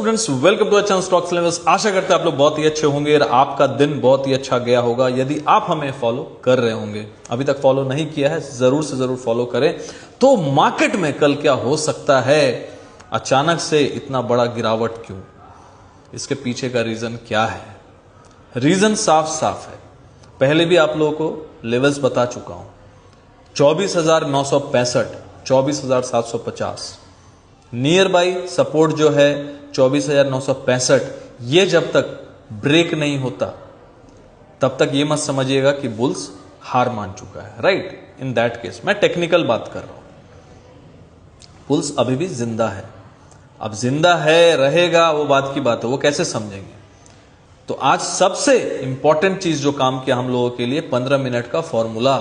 Students, welcome to channel stocks levels. आशा करते हैं आप लोग बहुत ही अच्छे होंगे और आपका दिन बहुत ही अच्छा गया होगा यदि आप हमें फॉलो कर रहे होंगे। अभी तक फॉलो नहीं किया है, जरूर से जरूर फॉलो करें। तो मार्केट में कल क्या हो सकता है, अचानक से इतना बड़ा गिरावट क्यों, इसके पीछे का रीजन क्या है? रीजन साफ साफ है, पहले भी आप लोगों को लेवल्स बता चुका हूं। 24,965, 24,750 नियर बाई सपोर्ट जो है 24,965। ये जब तक ब्रेक नहीं होता तब तक ये मत समझिएगा कि बुल्स हार मान चुका है, राइट। इन दैट केस मैं टेक्निकल बात कर रहा हूं, बुल्स अभी भी जिंदा है। अब जिंदा है रहेगा वो बात की बात है, वो कैसे समझेंगे। तो आज सबसे इंपॉर्टेंट चीज जो काम किया हम लोगों के लिए, 15 मिनट का फॉर्मूला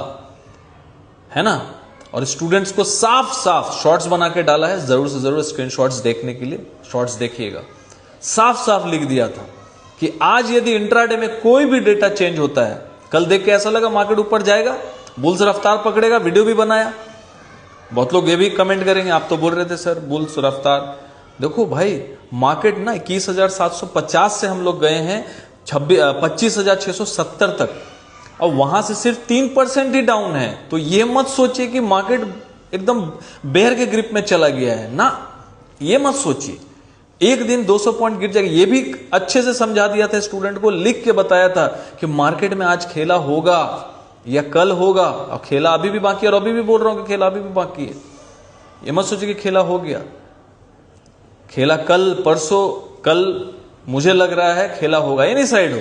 है ना, और स्टूडेंट्स को साफ साफ शॉर्ट्स बना के डाला है। जरूर से जरूर स्क्रीनशॉट्स देखने के लिए शॉर्ट्स देखिएगा। साफ साफ लिख दिया था कि आज यदि इंट्राडे में कोई भी डेटा चेंज होता है, कल देख के ऐसा लगा मार्केट ऊपर जाएगा, बुल्स रफ्तार पकड़ेगा, वीडियो भी बनाया। बहुत लोग ये भी कमेंट करेंगे, आप तो बोल रहे थे सर बुल्स रफ्तार। देखो भाई, मार्केट ना 21,750 से हम लोग गए हैं 25,670 तक, और वहां से सिर्फ 3% ही डाउन है। तो ये मत सोचिए कि मार्केट एकदम बेयर के ग्रिप में चला गया है ना, ये मत सोचिए। एक दिन 200 पॉइंट गिर जाएगा, ये भी अच्छे से समझा दिया था स्टूडेंट को, लिख के बताया था कि मार्केट में आज खेला होगा या कल होगा, और खेला अभी भी बाकी है। और अभी भी बोल रहा हूं कि खेला अभी भी बाकी है। ये मत सोचिए कि खेला हो गया, खेला कल परसों, कल मुझे लग रहा है खेला होगा। ये नहीं साइड हो,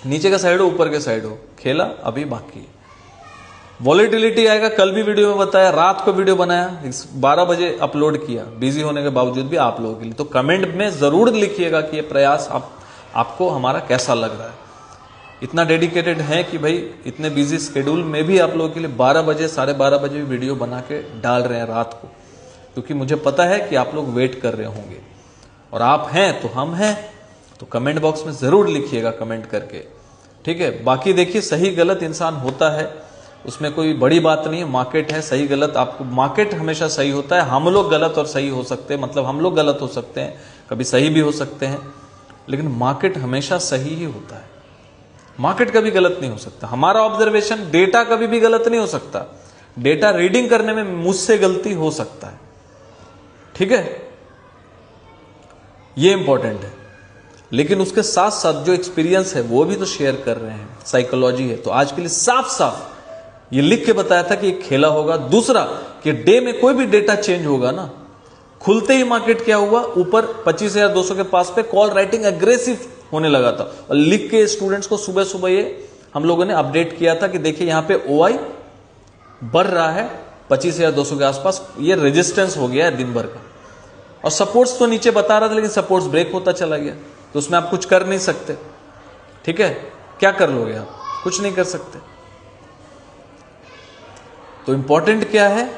नीचे का साइड हो ऊपर के साइड हो, खेला अभी बाकी है। वॉलेटिलिटी आएगा, कल भी वीडियो में बताया, रात को वीडियो बनाया, 12 बजे अपलोड किया, बिजी होने के बावजूद भी आप लोगों के लिए। तो कमेंट में जरूर लिखिएगा कि ये प्रयास आपको हमारा कैसा लग रहा है। इतना डेडिकेटेड है कि भाई इतने बिजी शेड्यूल में भी आप लोगों के लिए 12 बजे 12:30 बजे भी वीडियो बना के डाल रहे हैं रात को, क्योंकि मुझे पता है कि आप लोग वेट कर रहे होंगे, और आप हैं तो हम हैं। तो कमेंट बॉक्स में जरूर लिखिएगा कमेंट करके, ठीक है। बाकी देखिए, सही गलत इंसान होता है, उसमें कोई बड़ी बात नहीं है। मार्केट है, सही गलत आपको, मार्केट हमेशा सही होता है। हम लोग गलत और सही हो सकते हैं, मतलब हम लोग गलत हो सकते हैं, कभी सही भी हो सकते हैं, लेकिन मार्केट हमेशा सही ही होता है। मार्केट कभी गलत नहीं हो सकता। हमारा ऑब्जर्वेशन, डेटा कभी भी गलत नहीं हो सकता। डेटा रीडिंग करने में मुझसे गलती हो सकता है, ठीक है, ये इंपॉर्टेंट है। लेकिन उसके साथ साथ जो एक्सपीरियंस है वो भी तो शेयर कर रहे हैं, साइकोलॉजी है। तो आज के लिए साफ साफ ये लिख के बताया था कि खेला होगा। दूसरा कि डे में कोई भी डेटा चेंज होगा ना, खुलते ही मार्केट क्या हुआ, ऊपर 25,200 के पास पे कॉल राइटिंग एग्रेसिव होने लगा था, और लिख के स्टूडेंट्स को सुबह सुबह ये हम लोगों ने अपडेट किया था कि देखिए यहां पे ओआई बढ़ रहा है 25,200 के आसपास, ये रेजिस्टेंस हो गया है दिन भर का। और सपोर्ट्स तो नीचे बता रहा था, लेकिन सपोर्ट्स ब्रेक होता चला गया, तो उसमें आप कुछ कर नहीं सकते, ठीक है। क्या कर लोगे आप, कुछ नहीं कर सकते। तो इंपॉर्टेंट क्या है,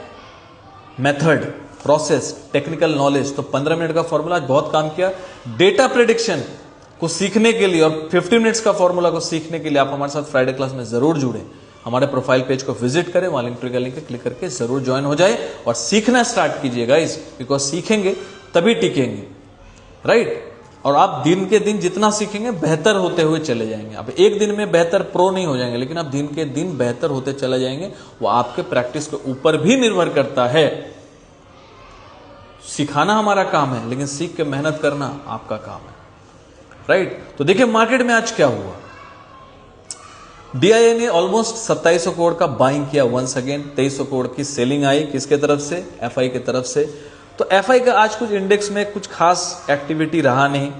मेथड, प्रोसेस, टेक्निकल नॉलेज। तो 15 मिनट का फॉर्मूला आज बहुत काम किया। डेटा प्रेडिक्शन को सीखने के लिए और 50 मिनट्स का फॉर्मूला को सीखने के लिए आप हमारे साथ फ्राइडे क्लास में जरूर जुड़े। हमारे प्रोफाइल पेज को विजिट करें, वहां लिंक ट्री का लिंक क्लिक करके जरूर ज्वाइन हो जाए और सीखना स्टार्ट कीजिए गाइस, बिकॉज सीखेंगे तभी टिकेंगे, राइट। और आप दिन के दिन जितना सीखेंगे बेहतर होते हुए चले जाएंगे। अब एक दिन में बेहतर प्रो नहीं हो जाएंगे, लेकिन आप दिन के दिन बेहतर होते चले जाएंगे। वो आपके प्रैक्टिस के ऊपर भी निर्भर करता है। सिखाना हमारा काम है, लेकिन सीख के मेहनत करना आपका काम है, राइट। तो देखिए मार्केट में आज क्या हुआ। डीआईए ने ऑलमोस्ट 2700 करोड़ का बाइंग किया वंस अगेन। 2300 करोड़ की सेलिंग आई, किसके तरफ से, एफआई की तरफ से। तो एफआई का आज कुछ इंडेक्स में कुछ खास एक्टिविटी रहा नहीं,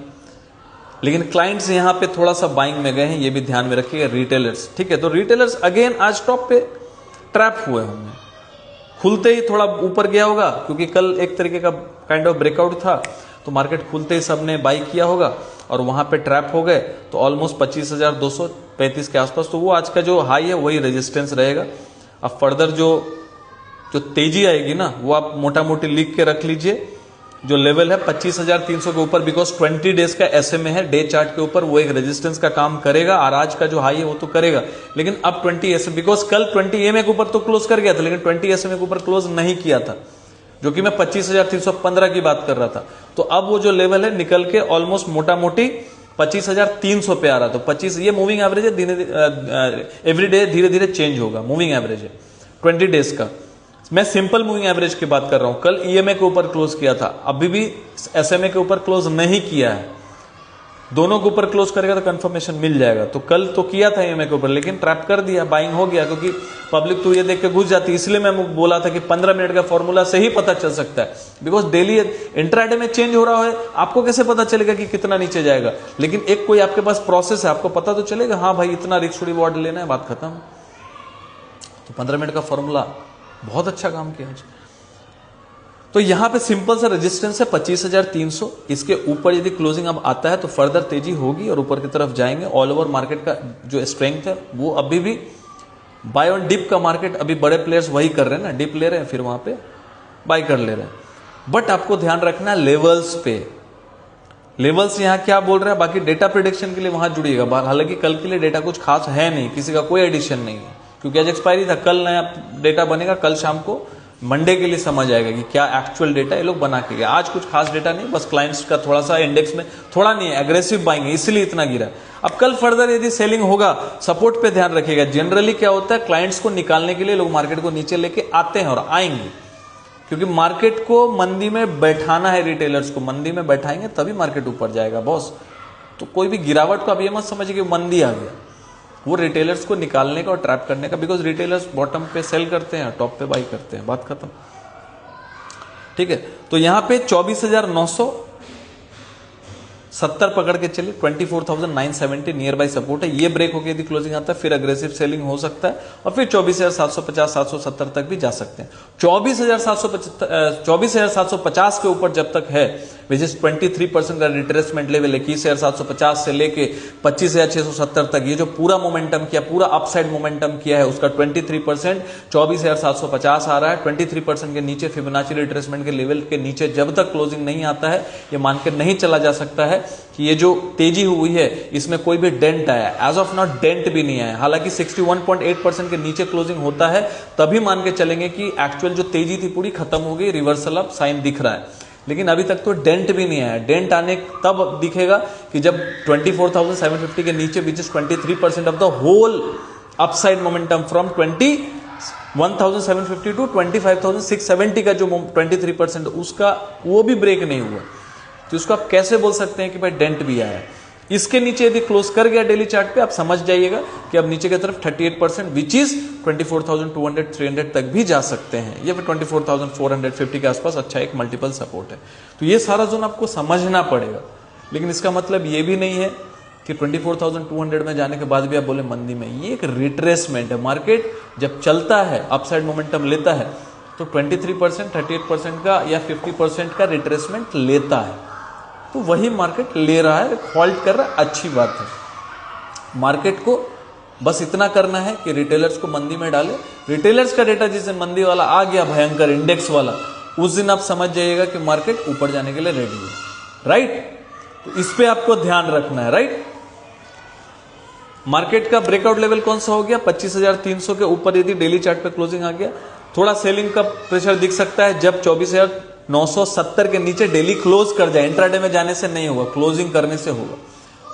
लेकिन क्लाइंट्स यहां पे थोड़ा सा बाइंग में गए हैं, ये भी ध्यान में रखिएगा। रिटेलर्स, ठीक है, तो रिटेलर्स अगेन आज टॉप पे ट्रैप हुए होंगे। खुलते ही थोड़ा ऊपर गया होगा, क्योंकि कल एक तरीके का काइंड ऑफ ब्रेकआउट था, तो मार्केट खुलते ही सबने बाई किया होगा और वहां पे ट्रैप हो गए। तो ऑलमोस्ट 25,235 के आसपास, तो वो आज का जो हाई है वही रेजिस्टेंस रहेगा। अब फर्दर जो तेजी आएगी ना, वो आप मोटा मोटी लिख के रख लीजिए। जो लेवल है 25,300 के ऊपर, बिकॉज 20 डेज का एसएमए है, डे चार्ट के ऊपर वो एक रेजिस्टेंस का काम करेगा। और आज का जो हाई है वो तो करेगा, लेकिन अब 20 एसएमए, बिकॉज कल 20 एमए के ऊपर तो क्लोज कर गया था, लेकिन 20 एसएमए के ऊपर क्लोज नहीं किया था। जो कि मैं 25,315 की बात कर रहा था। तो अब वो जो लेवल है निकल के ऑलमोस्ट मोटा मोटी 25,300 पे आ रहा। तो 25 ये मूविंग एवरेज है, एवरी डे धीरे धीरे चेंज होगा, मूविंग एवरेज है 20 डेज का। मैं सिंपल मूविंग एवरेज की बात कर रहा हूं। कल ईएमए के ऊपर क्लोज किया था, अभी भी एसएमए के ऊपर क्लोज नहीं किया है। दोनों के ऊपर क्लोज करेगा तो कंफर्मेशन मिल जाएगा। तो कल तो किया था ईएमए के ऊपर, लेकिन ट्रैप कर दिया, बाइंग हो गया, क्योंकि पब्लिक तो ये देख के घुस जाती है। इसलिए मैं बोला था कि 15 मिनट का फॉर्मूला से ही पता चल सकता है, बिकॉज डेली इंट्राडे में चेंज हो रहा है, आपको कैसे पता चलेगा कि कितना नीचे जाएगा। लेकिन एक कोई आपके पास प्रोसेस है, आपको पता तो चलेगा, हाँ भाई इतना रिस्क रिवॉर्ड लेना है, बात खत्म। तो 15 मिनट का फॉर्मूला बहुत अच्छा काम किया आज। तो यहां पे सिंपल सा रेजिस्टेंस है 25,300। इसके ऊपर यदि क्लोजिंग अब आता है तो फर्दर तेजी होगी और ऊपर की तरफ जाएंगे। ऑल ओवर मार्केट का जो स्ट्रेंथ है वो अभी भी बाय ऑन डिप का मार्केट, अभी बड़े प्लेयर्स वही कर रहे हैं ना, डिप ले रहे हैं फिर वहां पे बाय कर ले रहे हैं। बट आपको ध्यान रखना है लेवल्स पे, लेवल्स यहां क्या बोल रहे हैं। बाकी डेटा प्रिडिक्शन के लिए वहां जुड़िएगा। हालांकि कल के लिए डेटा कुछ खास है नहीं, किसी का कोई एडिशन नहीं है, क्योंकि आज एक्सपायरी था। कल नया डेटा बनेगा, कल शाम को मंडे के लिए समझ आएगा कि क्या एक्चुअल डेटा ये लोग बना के गए। आज कुछ खास डेटा नहीं, बस क्लाइंट्स का थोड़ा सा इंडेक्स में थोड़ा नहीं है, एग्रेसिव बाइंग है इसलिए इतना गिरा। अब कल फर्दर यदि सेलिंग होगा, सपोर्ट पे ध्यान रखिएगा। जनरली क्या होता है, क्लाइंट्स को निकालने के लिए लोग मार्केट को नीचे लेके आते हैं और आएंगे, क्योंकि मार्केट को मंदी में बैठाना है। रिटेलर्स को मंदी में बैठाएंगे तभी मार्केट ऊपर जाएगा बॉस। तो कोई भी गिरावट को आप ये मत समझिए कि मंदी आ गया, वो रिटेलर्स को निकालने का और ट्रैप करने का। बिकॉज रिटेलर्स बॉटम पे सेल करते हैं, टॉप पे बाई करते हैं, बात खत्म। ठीक है, तो यहां पे 24,970 पकड़ के चलिए, 24,970 नियर बाई सपोर्ट है। ये ब्रेक होकर यदि क्लोजिंग आता है फिर अग्रेसिव सेलिंग हो सकता है और फिर 24,750 770 तक भी जा सकते हैं। 24,750 के ऊपर जब तक है, विच इज 23% का रिट्रेसमेंट लेवल, 21,750 से लेके 25,670 तक, ये जो पूरा मोमेंटम किया, पूरा अपसाइड मोमेंटम किया है, उसका 23% 24,750 आ रहा है। 23% के नीचे फिबोनाची रिट्रेसमेंट के लेवल के नीचे जब तक क्लोजिंग नहीं आता है, ये मान के नहीं चला जा सकता है कि ये जो तेजी हुई है इसमें कोई भी डेंट आया। एज ऑफ नॉट डेंट भी नहीं आया। हालांकि 61.8% के नीचे क्लोजिंग होता है तभी मान के चलेंगे कि एक्चुअल जो तेजी थी पूरी खत्म हो गई, रिवर्सल ऑफ साइन दिख रहा है। लेकिन अभी तक तो डेंट भी नहीं आया। डेंट आने तब दिखेगा कि जब 24,750 के नीचे, which is 23% of the whole upside momentum from 21,750 to 25,670 का जो 23% उसका वो भी ब्रेक नहीं हुआ। तो उसको आप कैसे बोल सकते हैं कि भाई डेंट भी आया। इसके नीचे यदि क्लोज कर गया डेली चार्ट पे, आप समझ जाइएगा कि अब नीचे की तरफ 38% विच इज 24,200 300 तक भी जा सकते हैं, या फिर 24,450 के आसपास अच्छा एक मल्टीपल सपोर्ट है। तो ये सारा जोन आपको समझना पड़ेगा। लेकिन इसका मतलब ये भी नहीं है कि 24,200 में जाने के बाद भी आप बोले मंदी में। ये एक रिट्रेसमेंट है। मार्केट जब चलता है, अपसाइड मोमेंटम लेता है, तो 23%, 38% का या 50% का रिट्रेसमेंट लेता है। तो वही मार्केट ले रहा है, हॉल्ट कर रहा है, अच्छी बात है। मार्केट को बस इतना करना है कि रिटेलर्स को मंदी में डाले। रिटेलर्स का डेटा जिस दिन मंदी वाला आ गया, भयंकर इंडेक्स वाला, उस दिन आप समझ जाइएगा कि मार्केट ऊपर जाने के लिए रेडी है। राइट, तो इस पे आपको ध्यान रखना है। राइट, मार्केट का ब्रेकआउट लेवल कौन सा हो गया, 25,300 के ऊपर यदि डेली चार्ट पे क्लोजिंग आ गया, थोड़ा सेलिंग का प्रेशर दिख सकता है जब 24,970 के नीचे डेली क्लोज कर जाए। इंट्राडे में जाने से नहीं होगा, क्लोजिंग करने से होगा।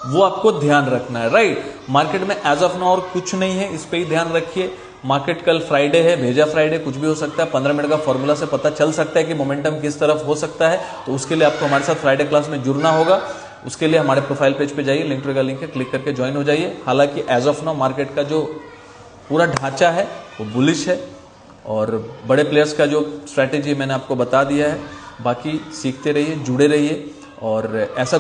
वो आपको ध्यान रखना है। राइट, मार्केट में एज ऑफ नाउ और कुछ नहीं है, इस पे ही ध्यान रखिए। मार्केट कल फ्राइडे है, भेजा फ्राइडे, कुछ भी हो सकता है। 15 मिनट का फॉर्मूला से पता चल सकता है कि मोमेंटम किस तरफ हो सकता है। तो उसके लिए आपको हमारे साथ फ्राइडे क्लास में जुड़ना होगा। उसके लिए हमारे प्रोफाइल पेज पे जाइए, लिंक ट्री का लिंक है, क्लिक करके ज्वाइन हो जाइए। हालांकि एज ऑफ नाउ मार्केट का जो पूरा ढांचा है वो बुलिश है और बड़े प्लेयर्स का जो स्ट्रैटेजी मैंने आपको बता दिया है। बाकी सीखते रहिए, जुड़े रहिए और ऐसा